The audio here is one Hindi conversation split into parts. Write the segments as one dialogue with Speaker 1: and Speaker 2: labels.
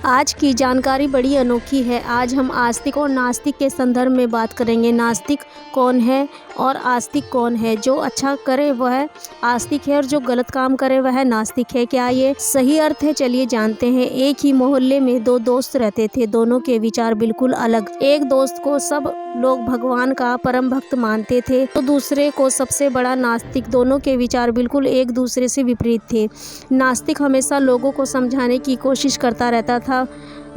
Speaker 1: आज की जानकारी बड़ी अनोखी है। आज हम आस्तिक और नास्तिक के संदर्भ में बात करेंगे। नास्तिक कौन है और आस्तिक कौन है? जो अच्छा करे वह आस्तिक है और जो गलत काम करे वह नास्तिक है। क्या ये सही अर्थ है? चलिए जानते हैं। एक ही मोहल्ले में दो दोस्त रहते थे। दोनों के विचार बिल्कुल अलग। एक दोस्त को सब लोग भगवान का परम भक्त मानते थे तो दूसरे को सबसे बड़ा नास्तिक। दोनों के विचार बिल्कुल एक दूसरे से विपरीत थे। नास्तिक हमेशा लोगों को समझाने की कोशिश करता रहता था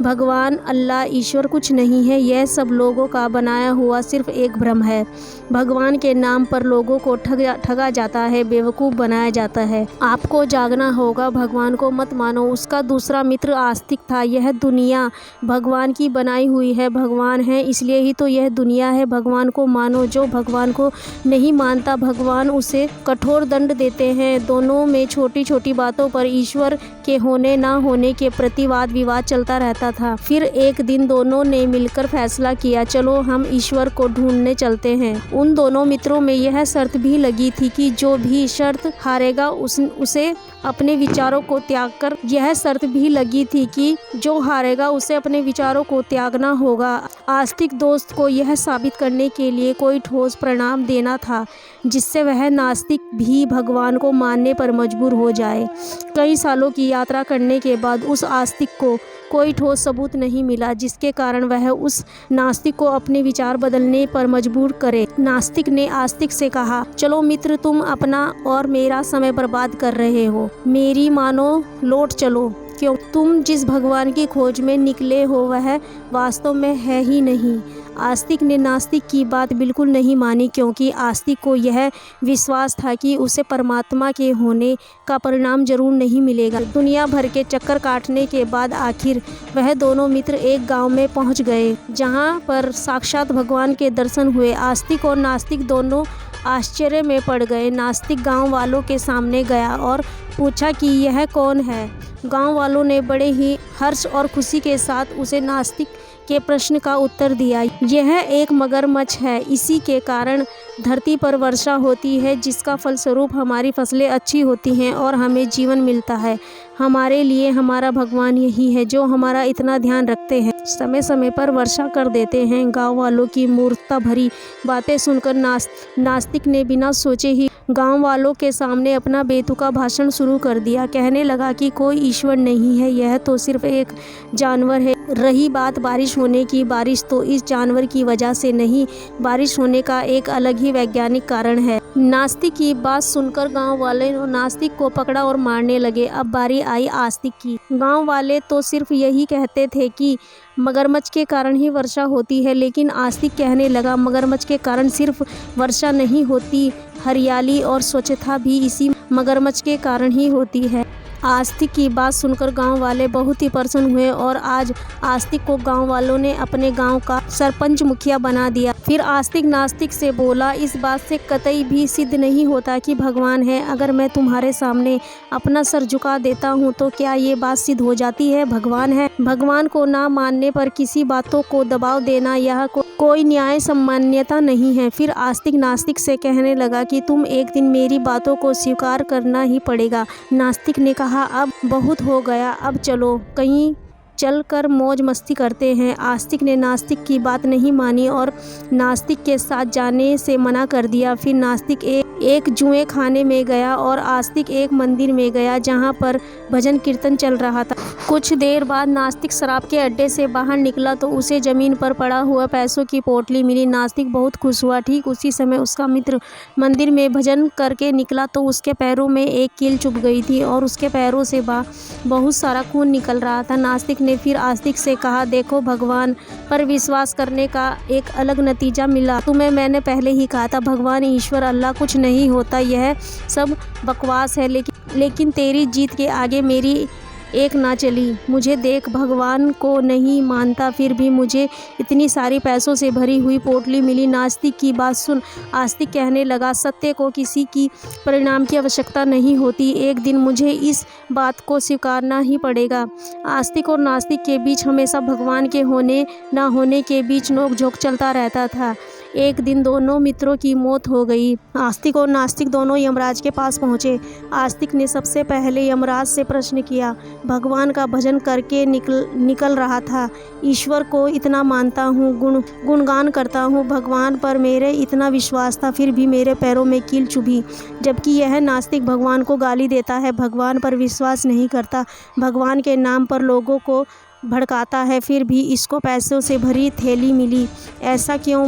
Speaker 1: भगवान, अल्लाह, ईश्वर कुछ नहीं है, यह सब लोगों का बनाया हुआ सिर्फ एक भ्रम है। भगवान के नाम पर लोगों को ठगा जाता है, बेवकूफ़ बनाया जाता है। आपको जागना होगा, भगवान को मत मानो। उसका दूसरा मित्र आस्तिक था। यह दुनिया भगवान की बनाई हुई है, भगवान है इसलिए ही तो यह दुनिया है। भगवान को मानो। जो भगवान को नहीं मानता भगवान उसे कठोर दंड देते हैं। दोनों में छोटी छोटी बातों पर ईश्वर के होने ना होने के प्रति वाद विवाद चलता रहता था। फिर एक दिन दोनों ने मिलकर फैसला किया, चलो हम ईश्वर को ढूंढने चलते हैं। उन दोनों मित्रों में यह शर्त भी लगी थी कि जो भी शर्त हारेगा उसे अपने विचारों को त्याग कर यह शर्त भी लगी थी कि जो हारेगा उसे अपने विचारों को त्यागना होगा। आस्तिक दोस्त को यह साबित करने के लिए कोई ठोस परिणाम देना था जिससे वह नास्तिक भी भगवान को मानने पर मजबूर हो जाए। कई सालों की यात्रा करने के बाद उस आस्तिक को कोई ठोस सबूत नहीं मिला जिसके कारण वह उस नास्तिक को अपने विचार बदलने पर मजबूर करे। नास्तिक ने आस्तिक से कहा, चलो मित्र, तुम अपना और मेरा समय बर्बाद कर रहे हो। मेरी मानो, लौट चलो। क्यों? तुम जिस भगवान की खोज में निकले हो वह वास्तव में है ही नहीं। आस्तिक ने नास्तिक की बात बिल्कुल नहीं मानी क्योंकि आस्तिक को यह विश्वास था कि उसे परमात्मा के होने का परिणाम जरूर नहीं मिलेगा। दुनिया भर के चक्कर काटने के बाद आखिर वह दोनों मित्र एक गांव में पहुंच गए जहां पर साक्षात भगवान के दर्शन हुए। आस्तिक और नास्तिक दोनों आश्चर्य में पड़ गए। नास्तिक गांव वालों के सामने गया और पूछा कि यह कौन है। गांव वालों ने बड़े ही हर्ष और खुशी के साथ उसे नास्तिक के प्रश्न का उत्तर दिया। यह एक मगरमच्छ है, इसी के कारण धरती पर वर्षा होती है जिसका फलस्वरूप हमारी फसलें अच्छी होती हैं और हमें जीवन मिलता है। हमारे लिए हमारा भगवान यही है जो हमारा इतना ध्यान रखते हैं, समय समय पर वर्षा कर देते हैं। गांव वालों की मूर्खता भरी बातें सुनकर नास्तिक ने बिना सोचे ही गांव वालों के सामने अपना बेतुका भाषण शुरू कर दिया। कहने लगा कि कोई ईश्वर नहीं है, यह तो सिर्फ एक जानवर है। रही बात बारिश होने की, बारिश तो इस जानवर की वजह से नहीं, बारिश होने का एक अलग ही वैज्ञानिक कारण है। नास्तिक की बात सुनकर गांव वाले नास्तिक को पकड़ा और मारने लगे। अब बारी आई आस्तिक की। गांव वाले तो सिर्फ यही कहते थे कि मगरमच्छ के कारण ही वर्षा होती है, लेकिन आस्तिक कहने लगा मगरमच्छ के कारण सिर्फ वर्षा नहीं होती, हरियाली और स्वच्छता भी इसी मगरमच्छ के कारण ही होती है। आस्तिक की बात सुनकर गांव वाले बहुत ही प्रसन्न हुए और आज आस्तिक को गांव वालों ने अपने गांव का सरपंच मुखिया बना दिया। फिर आस्तिक नास्तिक से बोला, इस बात से कतई भी सिद्ध नहीं होता कि भगवान है। अगर मैं तुम्हारे सामने अपना सर झुका देता हूँ तो क्या ये बात सिद्ध हो जाती है भगवान है? भगवान को ना मानने पर किसी बातों को दबाव देना यह कोई न्याय सम्मान्यता नहीं है। फिर आस्तिक नास्तिक से कहने लगा कि तुम एक दिन मेरी बातों को स्वीकार करना ही पड़ेगा। नास्तिक ने कहा, अब बहुत हो गया, अब चलो कहीं चल कर मौज मस्ती करते हैं। आस्तिक ने नास्तिक की बात नहीं मानी और नास्तिक के साथ जाने से मना कर दिया। फिर नास्तिक एक जुए खाने में गया और आस्तिक एक मंदिर में गया जहां पर भजन कीर्तन चल रहा था। कुछ देर बाद नास्तिक शराब के अड्डे से बाहर निकला तो उसे जमीन पर पड़ा हुआ पैसों की पोटली मिली। नास्तिक बहुत खुश हुआ। ठीक उसी समय उसका मित्र मंदिर में भजन करके निकला तो उसके पैरों में एक कील चुभ गई थी और उसके पैरों से बहुत सारा खून निकल रहा था। नास्तिक ने फिर आस्तिक से कहा, देखो, भगवान पर विश्वास करने का एक अलग नतीजा मिला। तुम्हें मैंने पहले ही कहा था भगवान, ईश्वर, अल्लाह कुछ नहीं होता, यह सब बकवास है। लेकिन तेरी जीत के आगे मेरी एक ना चली। मुझे देख, भगवान को नहीं मानता फिर भी मुझे इतनी सारी पैसों से भरी हुई पोटली मिली। नास्तिक की बात सुन आस्तिक कहने लगा, सत्य को किसी की परिणाम की आवश्यकता नहीं होती, एक दिन मुझे इस बात को स्वीकारना ही पड़ेगा। आस्तिक और नास्तिक के बीच हमेशा भगवान के होने ना होने के बीच नोक झोंक चलता रहता था। एक दिन दोनों मित्रों की मौत हो गई। आस्तिक और नास्तिक दोनों यमराज के पास पहुँचे। आस्तिक ने सबसे पहले यमराज से प्रश्न किया। भगवान का भजन करके निकल रहा था। ईश्वर को इतना मानता हूँ, गुणगान करता हूँ, भगवान पर मेरे इतना विश्वास था, फिर भी मेरे पैरों में कील चुभी। जबकि यह नास्तिक भगवान को गाली देता है, भगवान पर विश्वास नहीं करता, भगवान के नाम पर लोगों को भड़काता है, फिर भी इसको पैसों से भरी थैली मिली। ऐसा क्यों?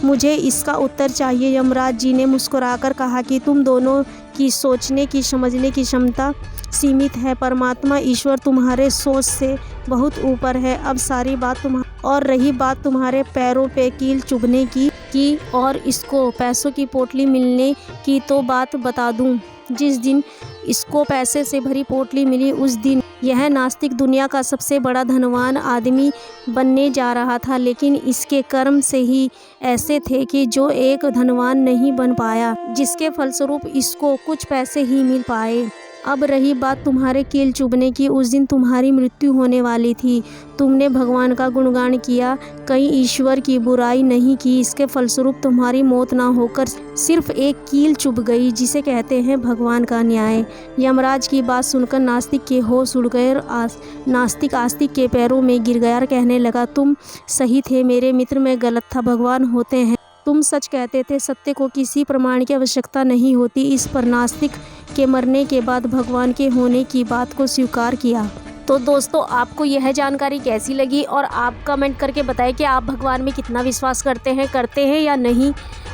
Speaker 1: मुझे इसका उत्तर चाहिए। यमराज जी ने मुस्कुराकर कहा कि तुम दोनों की सोचने की समझने की क्षमता सीमित है। परमात्मा ईश्वर तुम्हारे सोच से बहुत ऊपर है। अब सारी बात और रही बात तुम्हारे पैरों पे कील चुभने की और इसको पैसों की पोटली मिलने की, तो बात बता दूं। जिस दिन इसको पैसे से भरी पोटली मिली, उस दिन यह नास्तिक दुनिया का सबसे बड़ा धनवान आदमी बनने जा रहा था। लेकिन इसके कर्म से ही ऐसे थे कि जो एक धनवान नहीं बन पाया, जिसके फलस्वरूप इसको कुछ पैसे ही मिल पाए। अब रही बात तुम्हारे कील चुभने की, उस दिन तुम्हारी मृत्यु होने वाली थी। तुमने भगवान का गुणगान किया, कहीं ईश्वर की बुराई नहीं की, इसके फलस्वरूप तुम्हारी मौत ना होकर सिर्फ एक कील चुभ गई, जिसे कहते हैं भगवान का न्याय। यमराज की बात सुनकर नास्तिक के होश उड़ गए और नास्तिक आस्तिक के पैरों में गिर गया और कहने लगा, तुम सही थे मेरे मित्र, मैं गलत था। भगवान होते हैं, तुम सच कहते थे, सत्य को किसी प्रमाण की आवश्यकता नहीं होती। इस पर नास्तिक के मरने के बाद भगवान के होने की बात को स्वीकार किया। तो दोस्तों, आपको यह जानकारी कैसी लगी और आप कमेंट करके बताएं कि आप भगवान में कितना विश्वास करते हैं या नहीं।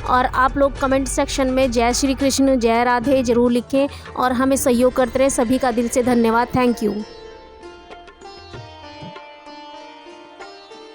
Speaker 1: और आप लोग कमेंट सेक्शन में जय श्री कृष्ण, जय राधे ज़रूर लिखें और हमें सहयोग करते रहें। सभी का दिल से धन्यवाद। Thank you.